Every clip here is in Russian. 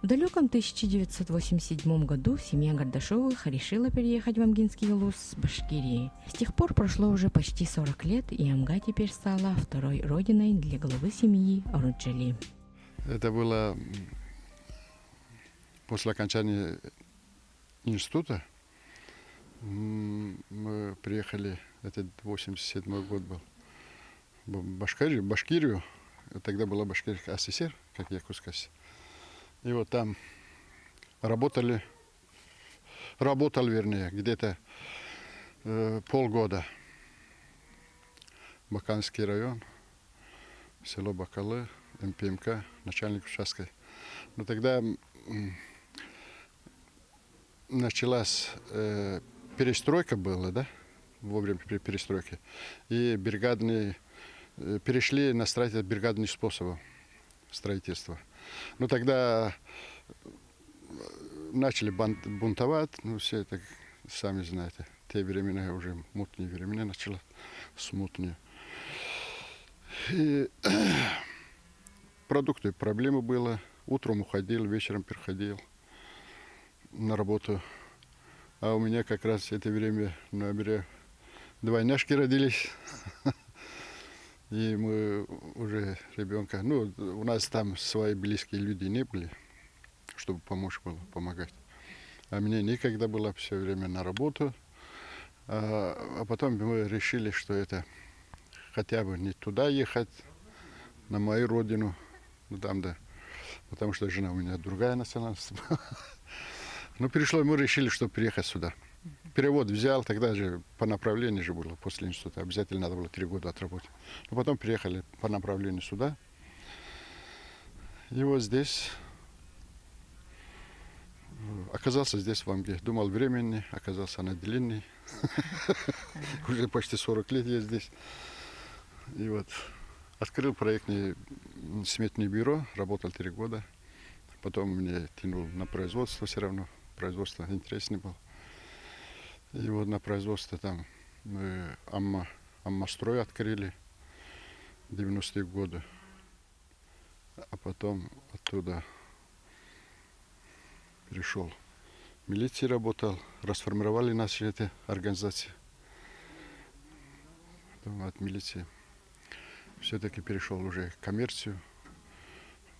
В далеком 1987 году семья Гардашовых решила переехать в Амгинский улус с Башкирии. С тех пор прошло уже почти 40 лет, и Амга теперь стала второй родиной для главы семьи Оруджали. Это было после окончания института. Мы приехали, это 87 год был, в Башкирию. Тогда была Башкирская ССР, как Якутская. И вот там работал, вернее, где-то полгода. Баканский район, село Бакалы, МПМК, начальник участка. Но тогда началась перестройка была, да, во время перестройки. И бригадные перешли на строительство бригадных способов строительства. Но тогда начали бунтовать, ну все это, сами знаете, те времена уже мутные времена начали, смутные. И продукты, проблемы было. Утром уходил, вечером приходил на работу. А у меня как раз в это время на Амбре двойняшки родились. И мы уже ребенка, ну, у нас там свои близкие люди не были, чтобы помочь было, помогать. А мне некогда было все время на работу. А потом мы решили, что это хотя бы не туда ехать, на мою родину, ну там, да, потому что жена у меня другая национальность. Ну, мы решили, что приехать сюда. Перевод взял, тогда же по направлению же было, после института. Обязательно надо было 3 года отработать. Но потом приехали по направлению сюда. И вот здесь оказался здесь в Амге. Думал временный, оказался она длинный. Уже почти 40 лет я здесь. И вот открыл проектное сметное бюро, работал 3 года. Потом меня тянул на производство все равно. Производство интереснее было. И вот на производстве там мы Аммастрой открыли в 90-е годы. А потом оттуда перешел. В милиции работал, расформировали наши эти организации. Потом от милиции все-таки перешел уже в коммерцию.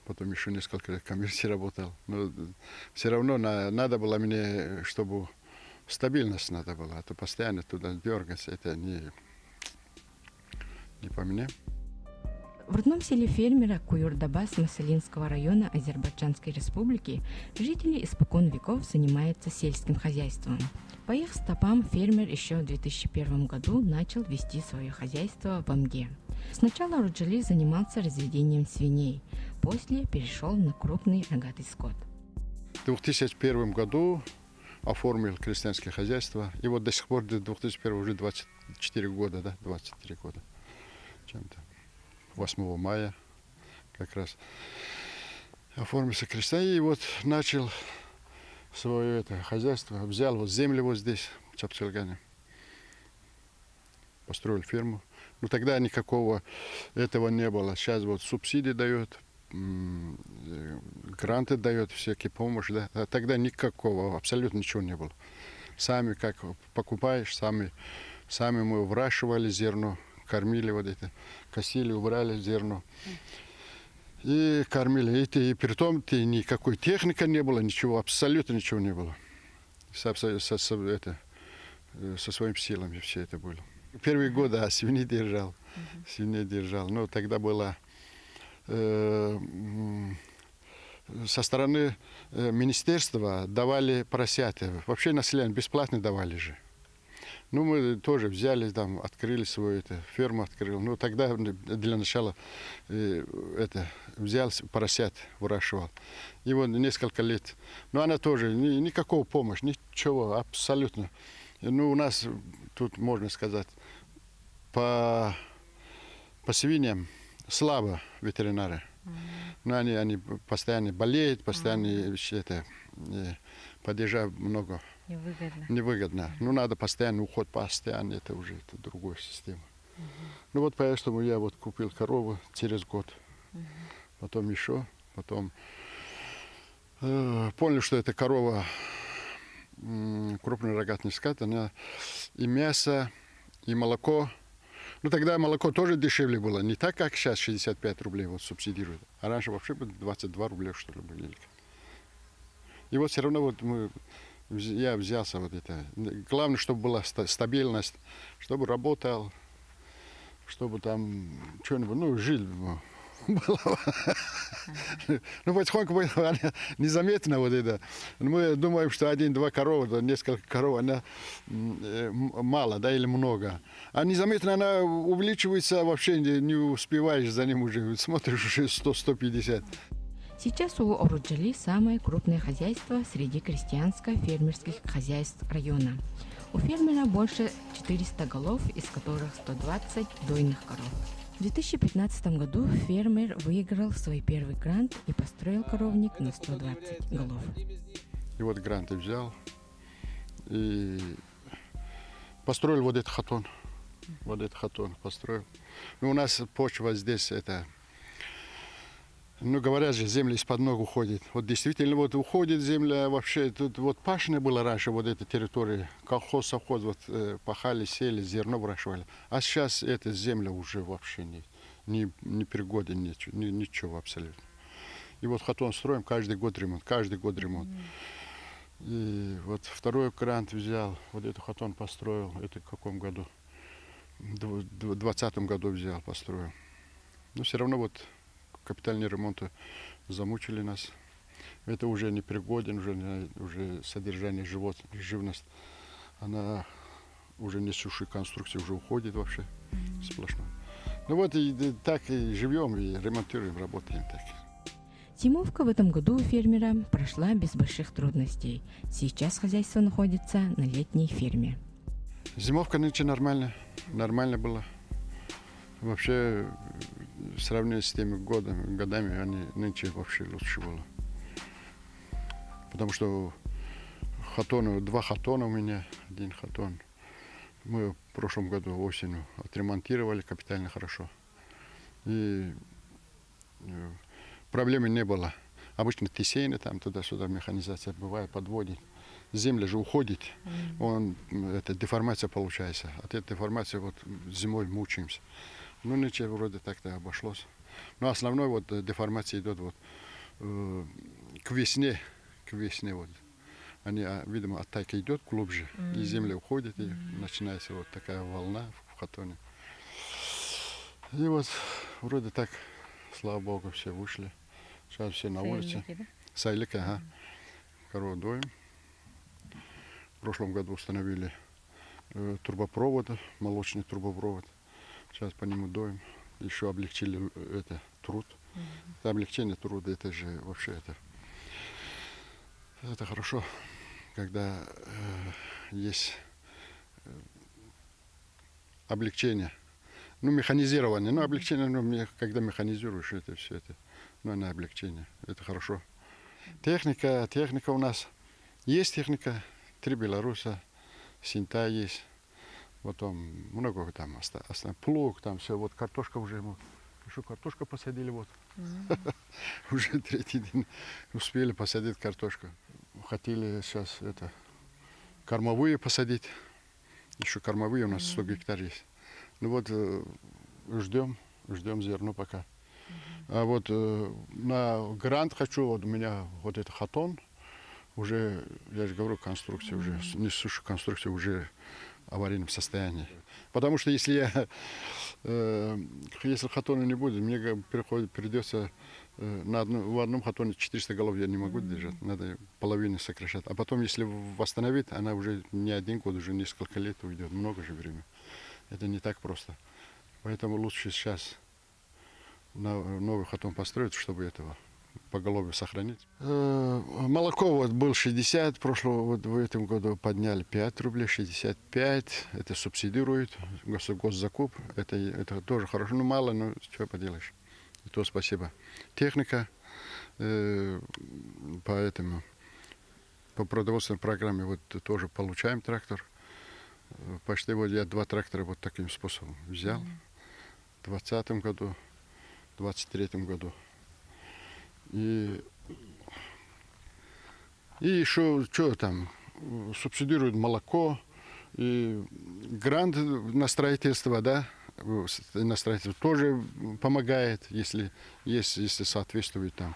Потом еще несколько лет в коммерции работал. Но все равно надо было мне, чтобы стабильность надо была, а то постоянно туда дергаться, это не по мне. В родном селе фермера Куюрдабас Масалинского района Азербайджанской республики жители испокон веков занимаются сельским хозяйством. По их стопам фермер еще в 2001 году начал вести свое хозяйство в Амге. Сначала Оруджали занимался разведением свиней, после перешел на крупный рогатый скот. В 2001 году оформил крестьянское хозяйство. И вот до сих пор, до 2001 уже 24 года, да, 23 года. Чем-то. 8 мая как раз оформился крестьянин. И вот начал свое это хозяйство. Взял вот землю вот здесь, в Чапчелгане. Построил ферму. Но тогда никакого этого не было. Сейчас вот субсидии дают, гранты дают, всякие помощи. Да? А тогда никакого, абсолютно ничего не было. Сами как покупаешь, сами мы выращивали зерно, кормили вот это, косили, убрали зерно. И кормили. И при том никакой техники не было, ничего, абсолютно ничего не было. Со своими силами все это было. Первые годы свиней держал. Но тогда было со стороны министерства давали поросята. Вообще население бесплатно давали же. Ну, мы тоже взяли, там, открыли свою ферму, открыл. Ну, тогда для начала взял поросят, выращивал. И вот несколько лет. Но она тоже, никакого помощи, ничего, абсолютно. Ну, у нас тут, можно сказать, по свиньям слабо ветеринары. Но они постоянно болеют, постоянно подъезжают много. Невыгодно. Ну, надо постоянный уход, постоянно, это уже другая система. Ну, вот поэтому я вот купил корову через год. Потом еще, потом Поняли, что это корова крупный рогатый скот, она и мясо, и молоко. Ну, тогда молоко тоже дешевле было. Не так, как сейчас 65 рублей вот субсидируют. А раньше вообще 22 рубля, что ли, были. И вот все равно вот я взялся вот это. Главное, чтобы была стабильность, чтобы работал, чтобы там что-нибудь, ну, жил. Ну, потихоньку было незаметно вот это. Мы думаем, что один-два коровы, несколько коров, она мало, да, или много. А незаметно она увеличивается, вообще не успеваешь за ним уже. Смотришь, уже 100-150. Сейчас у Оруджали самое крупное хозяйство среди крестьянско-фермерских хозяйств района. У фермера больше 400 голов, из которых 120 дойных коров. В 2015 году фермер выиграл свой первый грант и построил коровник на 120 голов. И вот грант взял и построил вот этот хатон. Вот этот хатон построил. Ну, у нас почва здесь это... Ну, говорят же, земля из-под ног уходит. Вот действительно, вот уходит земля вообще. Тут вот пашня была раньше, вот эта территория. Колхоз, совхоз, вот пахали, сели, зерно выращивали. А сейчас эта земля уже вообще не пригоден, ничего абсолютно. И вот хатон строим, каждый год ремонт, каждый год ремонт. И вот второй грант взял, вот этот хатон построил. Это в каком году? В 2020 году взял, построил. Но все равно вот капитальные ремонты замучили нас. Это уже не пригоден, уже содержание живность. Она уже несущая конструкция уже уходит вообще сплошно. Ну вот и так и живем, и ремонтируем, работаем так. Зимовка в этом году у фермера прошла без больших трудностей. Сейчас хозяйство находится на летней ферме. Зимовка нынче нормально была. Вообще, в сравнении с теми годами, они нынче вообще лучше было. Потому что два хатона у меня, один хатон. Мы в прошлом году осенью отремонтировали капитально хорошо. И проблемы не было. Обычно тесейны, там туда-сюда механизация бывает, подводит. Земля же уходит, это деформация получается. От этой деформации вот зимой мучаемся. Ну, ничего, вроде так-то обошлось. Но основной вот деформация идет вот к весне вот. Они, видимо, атака идет глубже, и земля уходит, и начинается вот такая волна в хатоне. И вот вроде так, слава богу, все вышли. Сейчас все на улице. Сайлики, ага. Корову доим. В прошлом году установили трубопровод, молочный трубопровод. Сейчас по нему доим. Еще облегчили труд. Облегчение труда, это же вообще это хорошо, когда есть облегчение. Ну, механизирование. Ну, облегчение, когда механизируешь это все это. Ну, на облегчение. Это хорошо. Техника у нас. Есть техника. 3 белоруса. Синта есть. Потом много там осталось. Плуг, там все. Вот картошка уже. Еще картошку посадили вот. Уже 3-й день успели посадить картошку. Хотели сейчас кормовые посадить. Еще кормовые у нас 100 гектар есть. Ну вот ждем зерно пока. А вот на грант хочу, вот у меня вот этот хатон, уже, я же говорю, конструкция уже, несущая конструкция уже в аварийном состоянии. Потому что если хатона не будет, мне придется в одном хатоне 400 голов я не могу держать, надо половину сокращать. А потом, если восстановить, она уже не 1 год, уже несколько лет уйдет, много же времени. Это не так просто. Поэтому лучше сейчас новый хатон построить, чтобы этого поголовье сохранить. Молоко вот был 60, вот в этом году подняли 5 рублей, 65. Это субсидирует госзакуп. Это тоже хорошо, но мало, но что поделаешь. И то спасибо. Техника, поэтому по продовольственной программе вот тоже получаем трактор. Почти вот я 2 трактора вот таким способом взял. В 2020 году, в 2023 году. И И еще, что там, субсидируют молоко, и грант на строительство, да, на строительство тоже помогает, если соответствует там.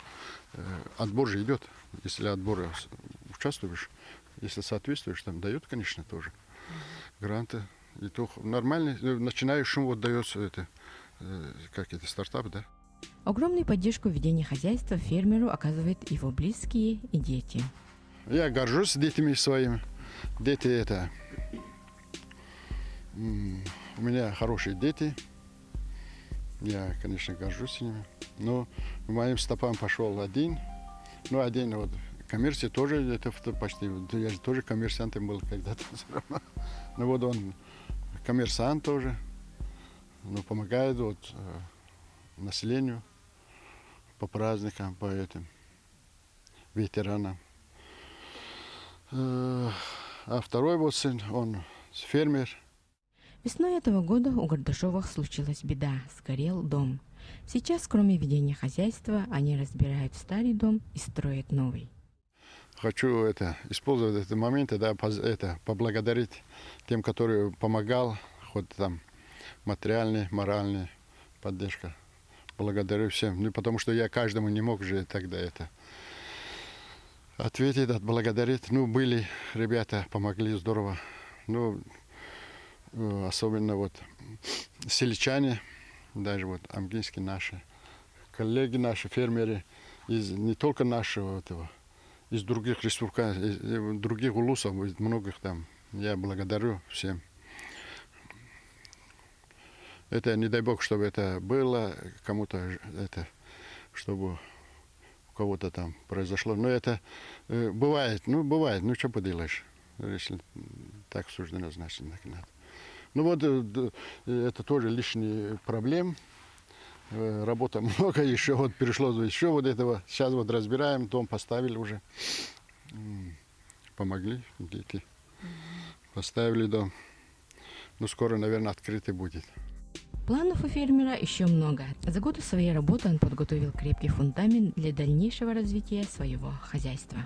Отбор же идет, если отбор участвуешь, если соответствуешь, там дают, конечно, тоже гранты. И то нормально, начинающим вот дается это, как это, стартап, да. Огромную поддержку в ведении хозяйства фермеру оказывают его близкие и дети. Я горжусь детьми своими. Дети это... У меня хорошие дети. Я, конечно, горжусь ними. Но моим стопам пошел один. Ну, один вот коммерции тоже, это почти... Я же тоже коммерсантом был когда-то все равно. Ну, вот он коммерсант тоже. Ну, помогает вот населению по праздникам, по этим ветеранам. А второй вот сын, он фермер. Весной этого года у Гордашовых случилась беда, сгорел дом. Сейчас, кроме ведения хозяйства, они разбирают старый дом и строят новый. Хочу использовать этот момент, да, поблагодарить тем, которые помогал, хоть там материальная, моральная поддержка. Благодарю всем. Ну, потому что я каждому не мог же тогда ответить, отблагодарить. Ну, были ребята, помогли здорово. Ну, особенно вот сельчане, даже вот амгинские наши, коллеги наши, фермеры, не только нашего этого, из других республик, из других улусов, из многих там. Я благодарю всем. Это не дай бог, чтобы это было, кому-то чтобы у кого-то там произошло. Но это бывает, ну что поделаешь, если так суждено, значит так надо. Ну вот это тоже лишний проблем. Работы много, еще вот перешло, еще вот этого. Сейчас вот разбираем, дом поставили уже. Помогли дети. Поставили дом. Ну скоро, наверное, открытый будет. Планов у фермера еще много. За годы своей работы он подготовил крепкий фундамент для дальнейшего развития своего хозяйства.